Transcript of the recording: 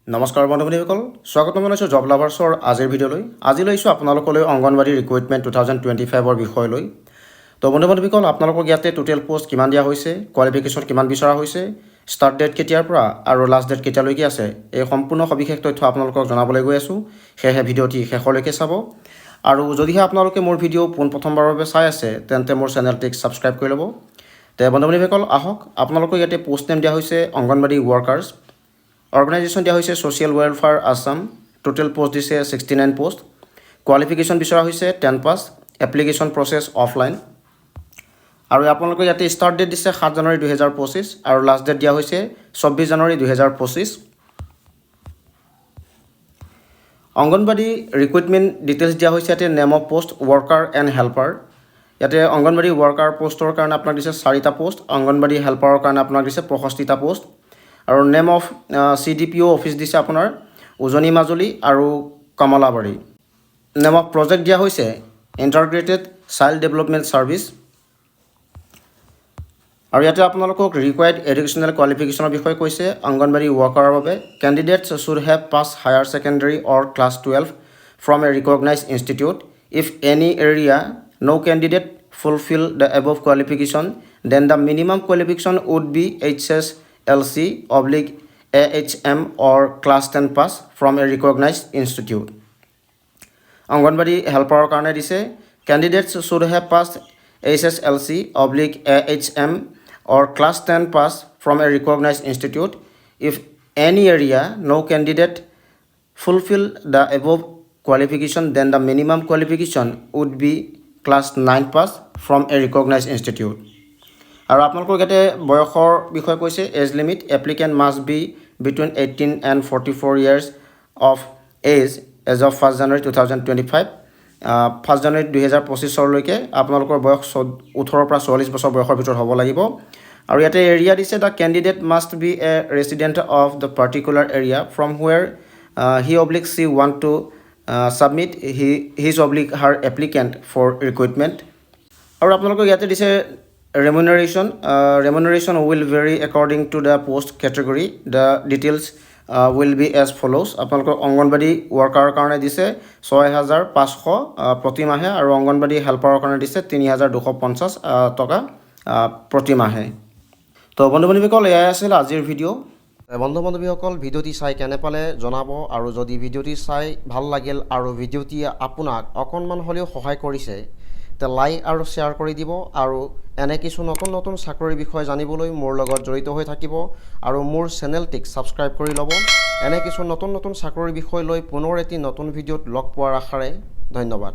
নমস্কাৰ বন্ধুসকল স্বাগতম জনাইছোঁ জব লাভাৰ্ছৰ আজিৰ ভিডিঅ'লৈ আজি লৈছোঁ আপোনালোকলৈ অংগনবাড়ী ৰিক্ৰুইটমেণ্ট 2025ৰ বিষয়লৈ তো বন্ধুসকল আপোনালোকক ইয়াতে টোটেল পোষ্ট কিমান দিয়া হৈছে কোৱালিফিকেশ্যন কিমান বিচৰা হৈছে ষ্টাৰ্ট ডেট কেতিয়াৰ পৰা আৰু লাষ্ট ডেট কেতিয়ালৈকে আছে এই সম্পূৰ্ণ সবিশেষ তথ্য আপোনালোকক জনাবলৈ গৈ আছোঁ সেয়েহে ভিডিঅ'টি শেষলৈকে চাব আৰু যদিহে আপোনালোকে মোৰ ভিডিঅ' পোনপ্ৰথমবাৰৰ বাবে চাই আছে তেন্তে মোৰ চেনেলটিক ছাবস্ক্ৰাইব কৰি ল'ব তে বন্ধুসকল আহক আপোনালোকক ইয়াতে পোষ্ট নেম দিয়া হৈছে অংগনবাড়ী ৱৰ্কাৰ্ছ অৰ্গেনাইজেশ্যন দিয়া হৈছে social welfare Assam total post দিছে 69 পোষ্ট কোৱালিফিকেশ্যন বিচৰা হৈছে 10 পাছ এপ্লিকেশ্যন প্ৰচেছ অফলাইন আৰু আপোনালোকে ইয়াতে ষ্টাৰ্ট ডেট দিছে 7 জানুৱাৰী 2025 আৰু লাষ্ট ডেট দিয়া হৈছে 24 জানুৱাৰী 2025 অংগনবাড়ী ৰিক্ৰুইটমেণ্ট ডিটেইলছ দিয়া হৈছে ইয়াতে name of post worker and helper ইয়াতে অংগনবাড়ী ৱৰ্কাৰ পোষ্টৰ কাৰণে আপোনাক দিছে 4টা পোষ্ট অংগনবাড়ী হেল্পাৰৰ কাৰণে আপোনাক দিছে 65টা পোষ্ট আৰু নেম অফ CDPO অফিচ দিছে আপোনাৰ উজনি মাজুলী আৰু কমলাবাৰী নেম অফ প্ৰজেক্ট দিয়া হৈছে ইণ্টাগ্ৰেটেড চাইল্ড ডেভেলপমেণ্ট ছাৰ্ভিচ আৰু ইয়াতে আপোনালোকক ৰিকুৱাৰ্ড এডুকেশ্যনেল কোৱালিফিকেশ্যনৰ বিষয়ে কৈছে অংগনবাড়ী ৱৰ্কাৰৰ বাবে candidates should have pass higher secondary or class 12 from a recognised institute if any area no candidate fulfill the above qualification then the minimum qualification would be HSLC/AHM or class 10 pass from a recognized institute anganwadi হেল্পাৰৰ কাৰণে দিছে candidates should have passed HSLC/AHM or class 10 pass from a recognized institute if any area no candidate fulfill the above qualification then the minimum qualification would be class 9 pass from a recognized institute আৰু আপোনালোকক ইয়াতে বয়সৰ বিষয়ে কৈছে age limit applicant must be between 18 and 44 years of age as of 1st January 2025 1st January 2025 লৈকে আপোনালোকৰ বয়স 18 পৰা 44 বছৰ বয়সৰ ভিতৰত হ'ব লাগিব আৰু ইয়াতে এৰিয়া দিছে the candidate must B A resident of the particular area from where he/she want to submit his/her applicant for recruitment আৰু আপোনালোকক ইয়াতে দিছে remuneration will vary according to the post category the details will be as follows আপোনালোকক অংগনবাড়ী ৱৰ্কাৰৰ কাৰণে দিছে 6500 প্ৰতি মাহে আৰু অংগনবাড়ী হেল্পাৰৰ কাৰণে দিছে 3250 টকা প্ৰতি মাহে তো বন্ধুসকল এয়াই আছিল আজিৰ ভিডিঅ' বন্ধুসকল ভিডিঅ'টি চাই কেনে পালে জনাব আৰু যদি ভিডিঅ'টি চাই ভাল লাগিল আৰু ভিডিঅ'টি আপোনাক অকণমান হ'লেও সহায় কৰিছে তে লাইক আৰু শ্বেয়াৰ কৰি দিব আৰু এনে কিছু নতুন নতুন চাকৰিৰ বিষয়ে জানিবলৈ মোৰ লগত জড়িত হৈ থাকিব আৰু মোৰ চেনেলটিক ছাবস্ক্ৰাইব কৰি ল'ব এনে কিছু নতুন নতুন চাকৰিৰ বিষয় লৈ পুনৰ এটি নতুন ভিডিঅ'ত লগ পোৱাৰ আশাৰে ধন্যবাদ